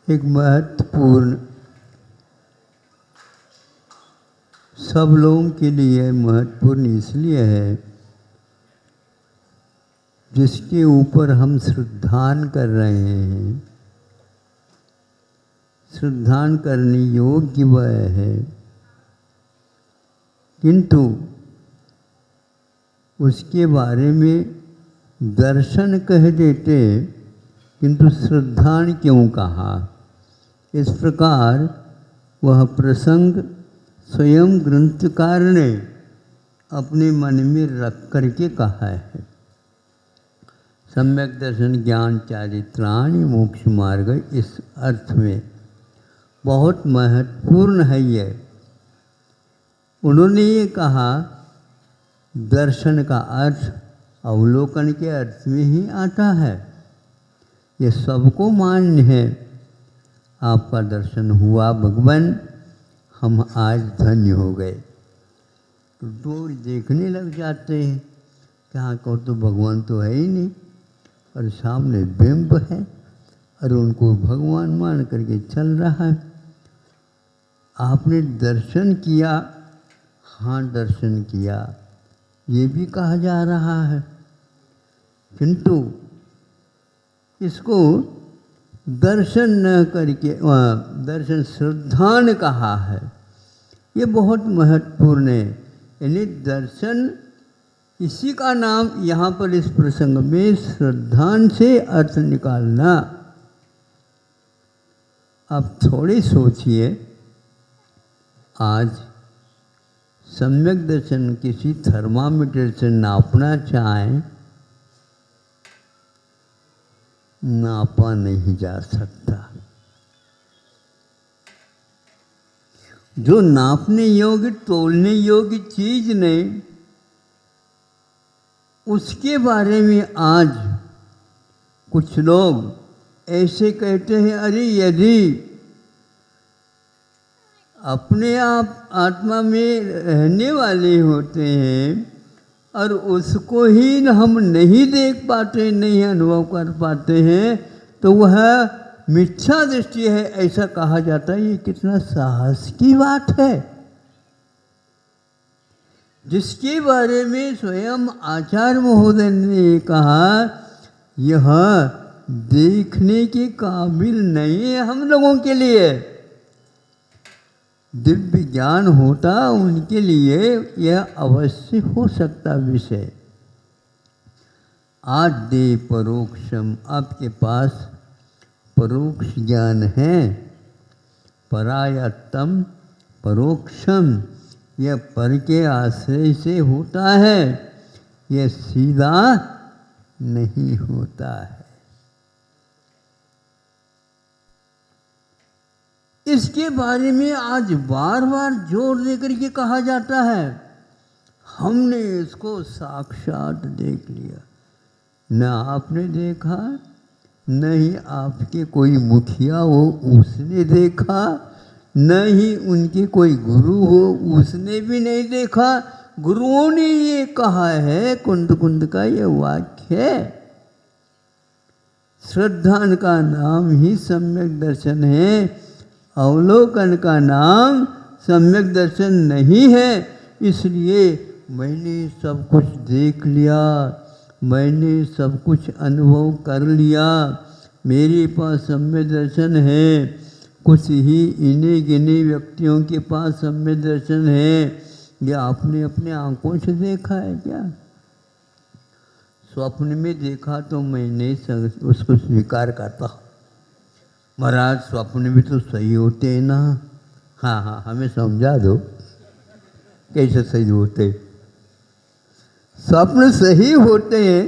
एक महत्वपूर्ण, सब लोगों के लिए महत्वपूर्ण इसलिए है जिसके ऊपर हम श्रद्धान कर रहे हैं। श्रद्धान करने योग्य वह है, किंतु उसके बारे में दर्शन कह देते, किंतु श्रद्धान क्यों कहा। इस प्रकार वह प्रसंग स्वयं ग्रंथकार ने अपने मन में रख करके कहा है। सम्यक दर्शन ज्ञान चारित्राणि मोक्ष मार्ग, इस अर्थ में बहुत महत्वपूर्ण है ये। उन्होंने ये कहा दर्शन का अर्थ अवलोकन के अर्थ में ही आता है। ये सबको मान्य है। आपका दर्शन हुआ भगवान, हम आज धन्य हो गए। तो दूर देखने लग जाते हैं, कहाँ को तो भगवान तो है ही नहीं, और सामने बिंब है और उनको भगवान मान करके चल रहा है। आपने दर्शन किया, हाँ दर्शन किया, ये भी कहा जा रहा है, किंतु इसको दर्शन न करके दर्शन श्रद्धान कहा है। ये बहुत महत्वपूर्ण है। यानी दर्शन, इसी का नाम यहाँ पर इस प्रसंग में श्रद्धान से अर्थ निकालना। अब थोड़ी सोचिए, आज सम्यक दर्शन किसी थर्मामीटर से नापना चाहें, नापा नहीं जा सकता। जो नापने योग्य, तोलने योग्य चीज नहीं, उसके बारे में आज कुछ लोग ऐसे कहते हैं, अरे यदि अपने आप आत्मा में रहने वाले होते हैं और उसको ही हम नहीं देख पाते, नहीं अनुभव कर पाते हैं, तो वह मिथ्या दृष्टि है, ऐसा कहा जाता है। ये कितना साहस की बात है, जिसके बारे में स्वयं आचार्य महोदय ने कहा यह देखने के काबिल नहीं है हम लोगों के लिए। दिव्य ज्ञान होता उनके लिए यह अवश्य हो सकता विषय। आज दे परोक्षम, आपके पास परोक्ष ज्ञान है। परायत्तम परोक्षम, यह पर के आश्रय से होता है, यह सीधा नहीं होता है। इसके बारे में आज बार बार जोर देकर के कहा जाता है, हमने इसको साक्षात देख लिया। न आपने देखा, न ही आपके कोई मुखिया हो उसने देखा, न ही उनके कोई गुरु हो उसने भी नहीं देखा। गुरुओं ने ये कहा है, कुंद कुंद का ये वाक्य है। श्रद्धान का नाम ही सम्यक दर्शन है, अवलोकन का नाम सम्यक दर्शन नहीं है। इसलिए मैंने सब कुछ देख लिया, मैंने सब कुछ अनुभव कर लिया, मेरे पास सम्यक दर्शन है। कुछ ही इन्हीं गिने व्यक्तियों के पास सम्यक दर्शन है। ये आपने अपने आंखों से देखा है क्या? स्वप्न में देखा तो मैं नहीं उसको स्वीकार करता। महाराज स्वप्न भी तो सही होते हैं ना। हाँ हाँ, हमें समझा दो कैसे सही होते। स्वप्न सही होते हैं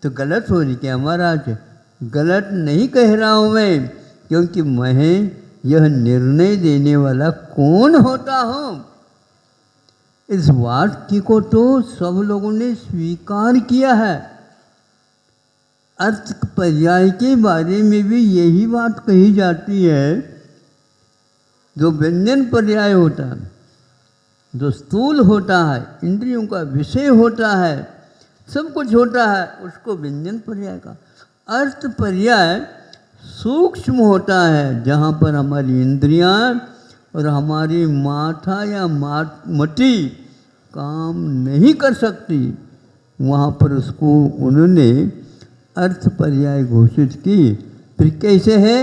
तो गलत हो रही क्या महाराज? गलत नहीं कह रहा हूँ मैं, क्योंकि मैं यह निर्णय देने वाला कौन होता हूँ? इस वाक्य को तो सब लोगों ने स्वीकार किया है। अर्थ पर्याय के बारे में भी यही बात कही जाती है। जो व्यंजन पर्याय होता है, जो स्थूल होता है, इंद्रियों का विषय होता है, सब कुछ होता है, उसको व्यंजन पर्याय का। अर्थ पर्याय सूक्ष्म होता है, जहाँ पर हमारी इंद्रियां और हमारी माथा या मति काम नहीं कर सकती, वहाँ पर उसको उन्होंने अर्थ पर्याय घोषित की। फिर कैसे है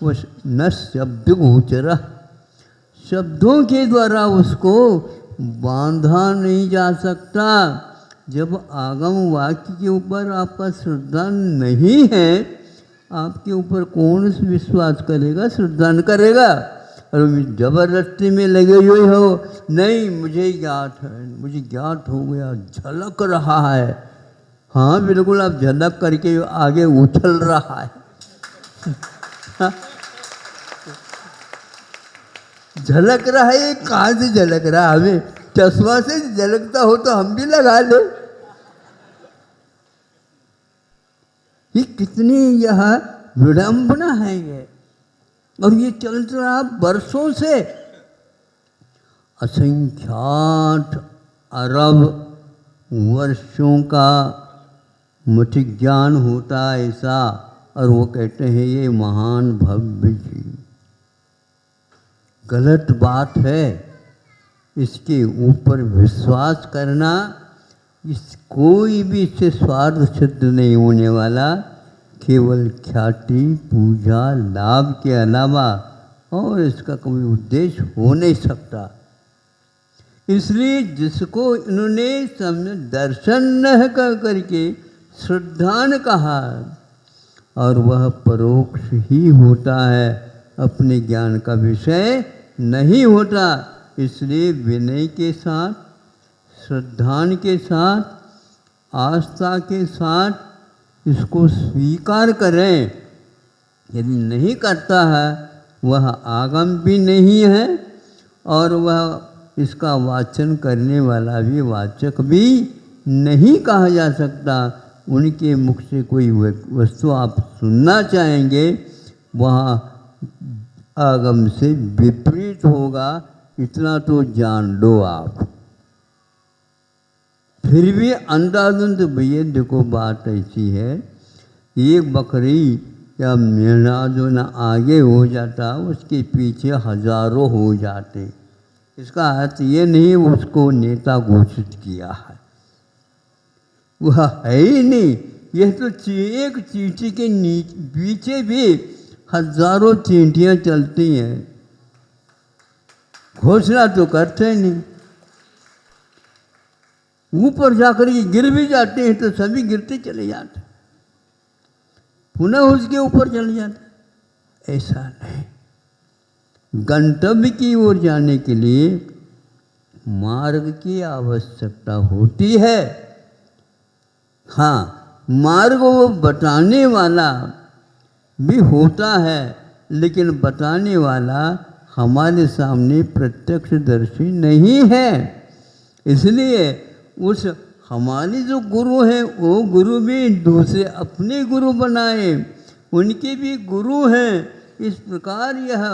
वो, न शब्द गोचर, शब्दों के द्वारा उसको बांधा नहीं जा सकता। जब आगम वाक्य के ऊपर आपका श्रद्धा नहीं है, आपके ऊपर कौन विश्वास करेगा, श्रद्धा न करेगा। और जबरदस्ती में लगे हुए हो, नहीं मुझे ज्ञात है, मुझे ज्ञात हो गया, झलक रहा है। हाँ बिल्कुल, आप झलक करके आगे उछल रहा है। झलक रहा है, कहाँ से झलक रहा है? हमें चश्मा से झलकता हो तो हम भी लगा ले। ये कितनी यह विडंबना है ये, और ये चल रहा वर्षों से। असंख्यात अरब वर्षों का मुझे ज्ञान होता ऐसा, और वो कहते हैं ये महान भव्य जी। गलत बात है, इसके ऊपर विश्वास करना। इस कोई भी इससे स्वार्थ सिद्ध नहीं होने वाला, केवल ख्याति पूजा लाभ के अलावा और इसका कोई उद्देश्य हो नहीं सकता। इसलिए जिसको इन्होंने दर्शन न कर करके श्रद्धान कहा, और वह परोक्ष ही होता है, अपने ज्ञान का विषय नहीं होता। इसलिए विनय के साथ, श्रद्धान के साथ, आस्था के साथ इसको स्वीकार करें। यदि नहीं करता है, वह आगम भी नहीं है, और वह इसका वाचन करने वाला भी वाचक भी नहीं कहा जा सकता। उनके मुख से कोई वस्तु आप सुनना चाहेंगे, वहाँ आगम से विपरीत होगा, इतना तो जान लो आप। फिर भी अंदाजन तो भैया देखो बात ऐसी है, एक बकरी या मेढ़ा जो ना आगे हो जाता, उसके पीछे हजारों हो जाते। इसका अर्थ ये नहीं उसको नेता घोषित किया है, वह है ही नहीं। यह तो एक चींटी के पीछे भी हजारों चींटियाँ चलती हैं, घोषणा तो करते नहीं। ऊपर जाकर के गिर भी जाते हैं तो सभी गिरते चले जाते, पुनः उसके ऊपर चले जाते। ऐसा नहीं, गंतव्य की ओर जाने के लिए मार्ग की आवश्यकता होती है। हाँ, मार्ग वो बताने वाला भी होता है, लेकिन बताने वाला हमारे सामने प्रत्यक्षदर्शी नहीं है। इसलिए उस हमारे जो गुरु हैं, वो गुरु भी दूसरे अपने गुरु बनाए, उनके भी गुरु हैं। इस प्रकार यह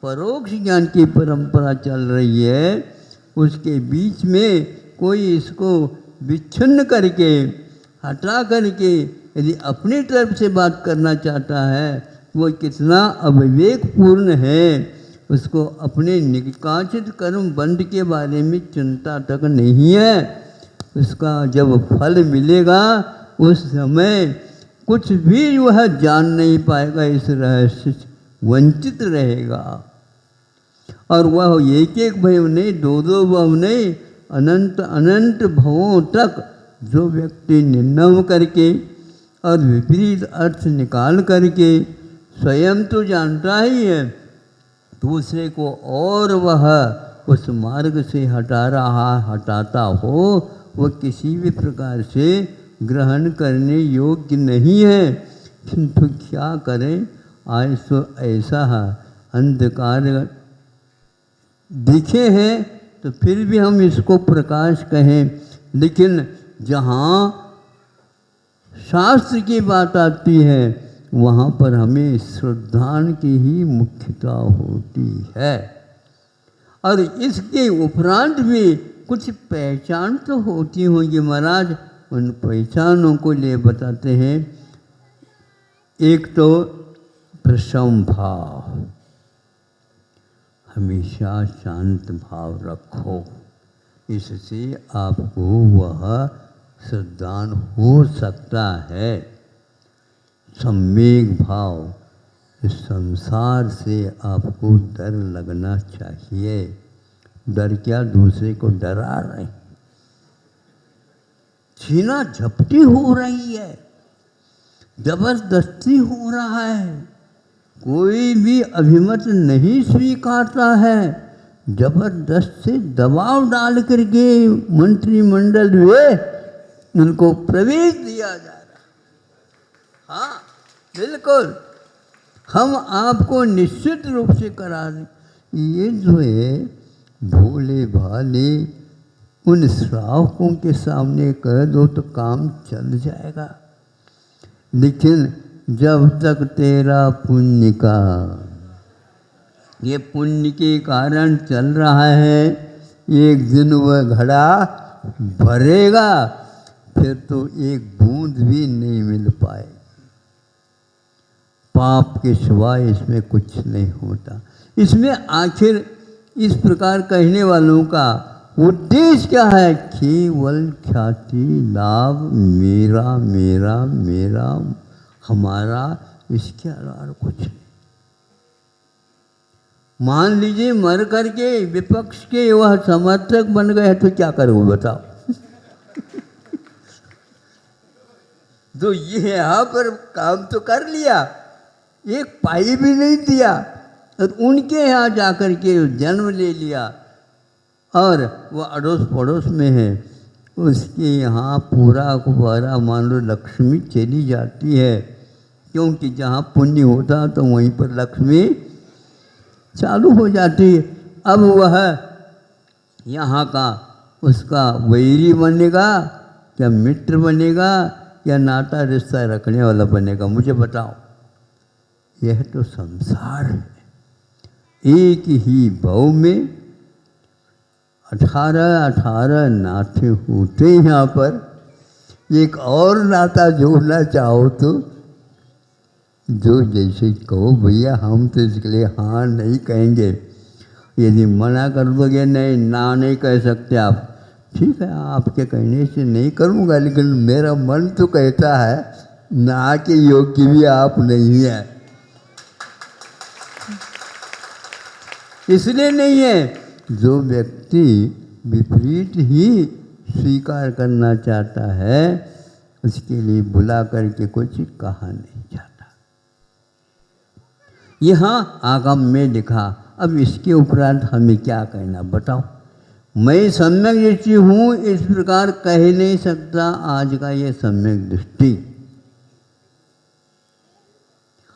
परोक्ष ज्ञान की परंपरा चल रही है। उसके बीच में कोई इसको विच्छिन्न करके, हटा करके यदि अपनी तरफ से बात करना चाहता है, वो कितना अविवेकपूर्ण है। उसको अपने निकाचित कर्म बंध के बारे में चिंता तक नहीं है। उसका जब फल मिलेगा, उस समय कुछ भी वह जान नहीं पाएगा, इस रहस्य से वंचित रहेगा। और वह एक एक भव नहीं, दो दो भव नहीं, अनंत अनंत भवों तक जो व्यक्ति निर्णय करके और विपरीत अर्थ निकाल करके स्वयं तो जानता ही है, दूसरे को और वह उस मार्ग से हटाता हो, वह किसी भी प्रकार से ग्रहण करने योग्य नहीं है। किंतु क्या करें, आज तो ऐसा अंधकार दिखे हैं, तो फिर भी हम इसको प्रकाश कहें। लेकिन जहाँ शास्त्र की बात आती है, वहाँ पर हमें श्रद्धान की ही मुख्यता होती है। और इसके उपरांत भी कुछ पहचान तो होती होंगी महाराज। उन पहचानों को ले बताते हैं। एक तो प्रशम भाव, हमेशा शांत भाव रखो, इससे आपको वह श्रद्धान हो सकता है। सम्यक भाव, इस संसार से आपको डर लगना चाहिए। डर क्या, दूसरे को डरा रहे, छीना झपटी हो रही है, जबरदस्ती हो रहा है, कोई भी अभिमत नहीं स्वीकारता है, जबरदस्त से दबाव डाल करके मंत्रिमंडल में उनको प्रवेश दिया जा रहा। हाँ बिल्कुल, हम आपको निश्चित रूप से करा दें। ये जो है भोले भाले उन श्रावकों के सामने कह दो तो काम चल जाएगा, लेकिन जब तक तेरा पुण्य का, ये पुण्य के कारण चल रहा है, एक दिन वह घड़ा भरेगा, फिर तो एक बूंद भी नहीं मिल पाएगी। पाप के सिवाय इसमें कुछ नहीं होता। इसमें आखिर इस प्रकार कहने वालों का उद्देश्य क्या है? केवल ख्याति लाभ, मेरा मेरा मेरा, हमारा, इसके अलावा कुछ नहीं। मान लीजिए मर करके विपक्ष के वह समर्थक बन गए तो क्या करोगे बताओ? तो ये यहाँ पर काम तो कर लिया, एक पाई भी नहीं दिया, और उनके यहाँ जाकर के जन्म ले लिया, और वह अड़ोस पड़ोस में है, उसके यहाँ पूरा को पूरा मान लो लक्ष्मी चली जाती है, क्योंकि जहाँ पुण्य होता तो वहीं पर लक्ष्मी चालू हो जाती है। अब वह यहाँ का उसका वैरी बनेगा क्या मित्र बनेगा या नाता रिश्ता रखने वाला बनेगा? मुझे बताओ। यह तो संसार है। एक ही भाव में 18 नाते होते हैं। यहाँ पर एक और नाता जोड़ना चाहो तो जो जैसे कहो भैया हम तो इसके लिए हाँ नहीं कहेंगे, यदि मना कर दोगे नहीं ना नहीं कह सकते आप, ठीक है आपके कहने से नहीं करूँगा, लेकिन मेरा मन तो कहता है ना के योग्य भी आप नहीं है, इसलिए नहीं है। जो व्यक्ति विपरीत ही स्वीकार करना चाहता है उसके लिए बुला करके कुछ कहा नहीं जाता। यहाँ आगम में लिखा। अब इसके उपरांत हमें क्या कहना बताओ? मैं सम्यक दृष्टि हूँ इस प्रकार कह नहीं सकता आज का ये सम्यक दृष्टि।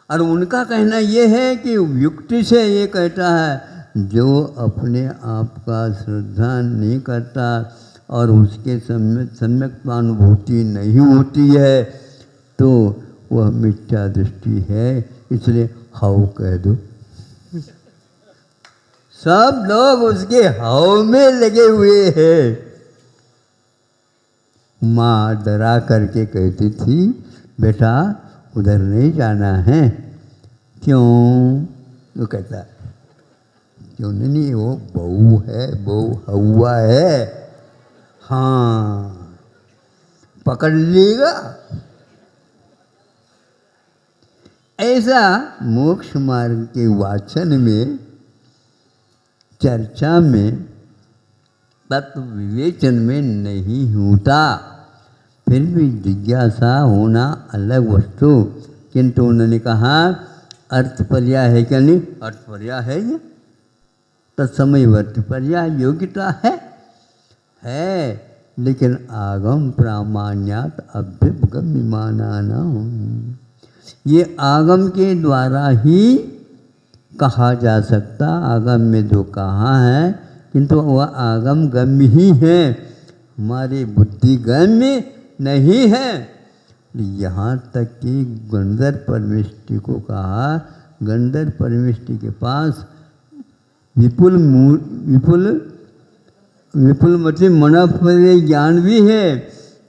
और उनका कहना ये है कि युक्ति से ये कहता है जो अपने आप का श्रद्धा नहीं करता और उसके सम्यक्तानुभूति नहीं होती है तो वह मिथ्या दृष्टि है, इसलिए हाउ कह दो। सब लोग उसके हाव में लगे हुए हैं। माँ डरा करके कहती थी बेटा उधर नहीं जाना है। क्यों? वो कहता क्यों नहीं, वो बहू है, बहू हवा है, हाँ पकड़ लेगा। ऐसा मोक्ष मार्ग के वाचन में, चर्चा में, तत्व विवेचन में नहीं होता। फिर भी जिज्ञासा होना अलग वस्तु, किंतु उन्होंने कहा अर्थ पर्याय है क्या? नहीं, अर्थ पर्याय है ये तत्समयवर्ती पर्याय योग्यता है, लेकिन आगम प्रामाण्यात अभ्युपगम्यमानाना, ये आगम के द्वारा ही कहा जा सकता। आगम में जो कहा है किंतु वह आगम गम्य ही है, हमारी बुद्धि गम्य नहीं है। यहाँ तक कि गंधर्व परमेष्टि को कहा, गंधर्व परमेष्टि के पास विपुल मति मनोफल ज्ञान भी है,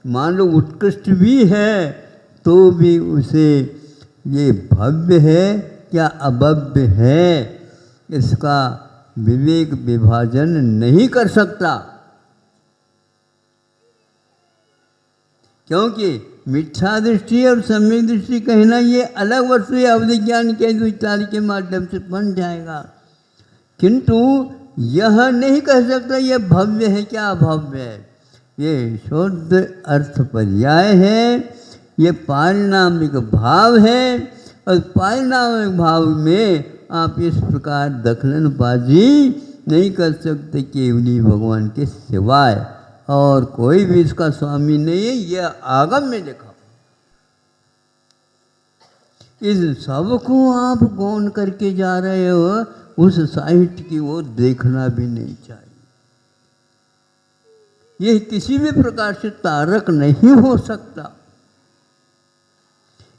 मान लो उत्कृष्ट भी है, तो भी उसे ये भव्य है क्या अभव्य है, इसका विवेक विभाजन नहीं कर सकता। क्योंकि मिथ्या दृष्टि और सम्यक दृष्टि कहना ये अलग वस्तु है, अवधि ज्ञान के विचार के माध्यम से बन जाएगा, किंतु यह नहीं कह सकता ये भव्य है क्या अभव्य है। ये शुद्ध अर्थ पर्याय है, ये पारिणामिक भाव है, और पारिणामिक भाव में आप इस प्रकार दखलनबाजी नहीं कर सकते केवली भगवान के सिवाय, और कोई भी इसका स्वामी नहीं है। यह आगम में देखा। इस सब को आप गौण करके जा रहे हो, उस साहित्य की ओर देखना भी नहीं चाहिए। यह किसी भी प्रकार से तारक नहीं हो सकता।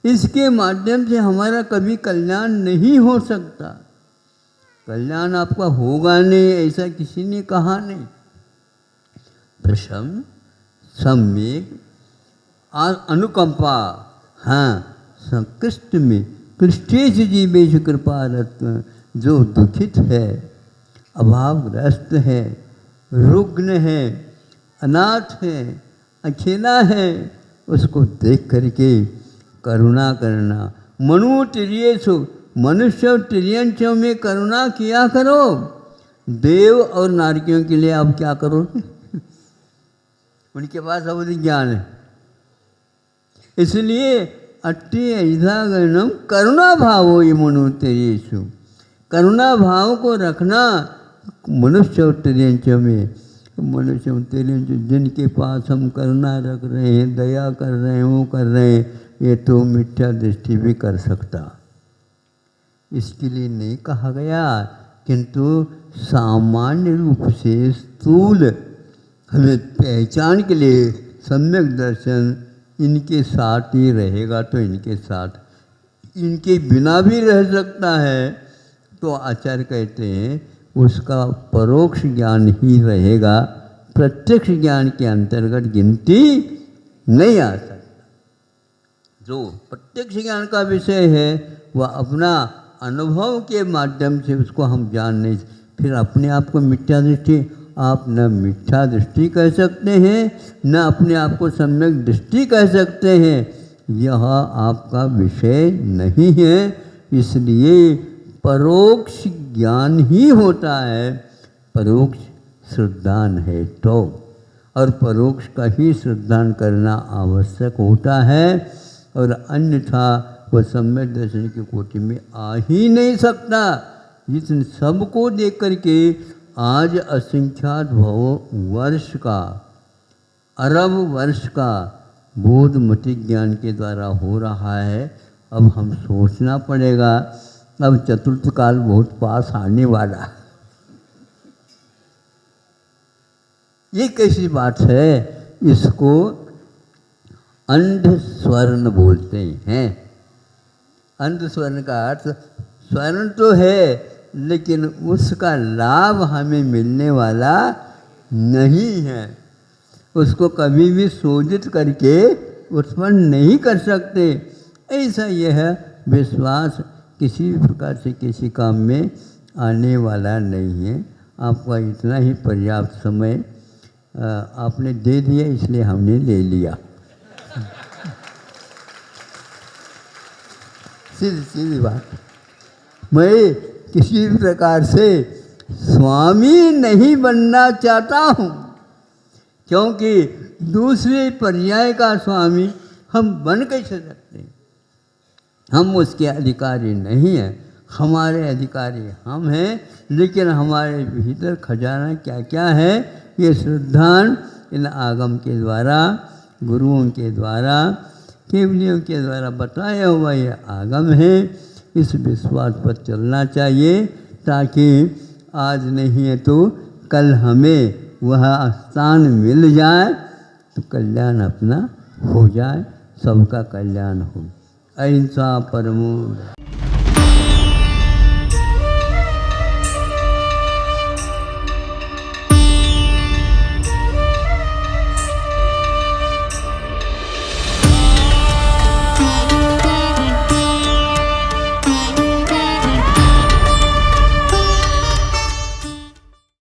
इसके माध्यम से हमारा कभी कल्याण नहीं हो सकता। कल्याण आपका होगा नहीं ऐसा किसी ने कहा नहीं। प्रशम, सम्यक, अनुकंपा, हाँ, संकृष्ट में कृष्टेश जीवेश कृपारत्व, जो दुखित है, अभावग्रस्त है, रुग्ण है, अनाथ है, अकेला है, उसको देख करके करुणा करना। मनुतिर्येषु, मनुष्य और तिर्यंचों में करुणा किया करो। देव और नारकियों के लिए आप क्या करोगे? उनके पास अवधि ज्ञान है। इसलिए अट्टे ऐधागणम करुणा भावो ये मनुतिर्येषु, करुणा भाव को रखना मनुष्य और तिर्यंचों में। मनुष्य और तिर्यंच जिनके पास हम करुणा रख रहे हैं, दया कर रहे हैं, वो कर रहे हैं, ये तो मिथ्या दृष्टि भी कर सकता। इसके लिए नहीं कहा गया, किंतु सामान्य रूप से स्थूल हमें पहचान के लिए सम्यक दर्शन इनके साथ ही रहेगा तो इनके साथ, इनके बिना भी रह सकता है। तो आचार्य कहते हैं उसका परोक्ष ज्ञान ही रहेगा, प्रत्यक्ष ज्ञान के अंतर्गत गिनती नहीं आ सकता। जो प्रत्यक्ष ज्ञान का विषय है वह अपना अनुभव के माध्यम से उसको हम जान नहीं, फिर अपने आप को मिथ्या दृष्टि, आप न मिथ्या दृष्टि कह सकते हैं न अपने आप को सम्यक दृष्टि कह सकते हैं। यह आपका विषय नहीं है। इसलिए परोक्ष ज्ञान ही होता है, परोक्ष श्रद्धान है तो, और परोक्ष का ही श्रद्धान करना आवश्यक होता है, और अन्यथा वह सम्यक दर्शन की कोटि में आ ही नहीं सकता। जिन सबको देख करके आज असंख्यात वर्ष का, अरब वर्ष का बोध मति ज्ञान के द्वारा हो रहा है। अब हम सोचना पड़ेगा, अब चतुर्थ काल बहुत पास आने वाला। ये कैसी बात है? इसको अंध स्वर्ण बोलते हैं। अंध स्वर्ण का अर्थ, स्वर्ण तो है लेकिन उसका लाभ हमें मिलने वाला नहीं है, उसको कभी भी शोधित करके उत्पन्न नहीं कर सकते। ऐसा यह विश्वास किसी भी प्रकार से किसी काम में आने वाला नहीं है। आपका इतना ही पर्याप्त समय आपने दे दिया, इसलिए हमने ले लिया। सीधी सीधी बात, मैं किसी भी प्रकार से स्वामी नहीं बनना चाहता हूँ, क्योंकि दूसरे पर्याय का स्वामी हम बन कैसे सकते हैं? हम उसके अधिकारी नहीं हैं। हमारे अधिकारी हम हैं, लेकिन हमारे भीतर खजाना क्या क्या है ये श्रद्धान इन आगम के द्वारा, गुरुओं के द्वारा, केवलियों के द्वारा बताया हुआ ये आगम है। इस विश्वास पर चलना चाहिए, ताकि आज नहीं है तो कल हमें वह स्थान मिल जाए, तो कल्याण अपना हो जाए, सबका कल्याण हो। अहिंसा परमो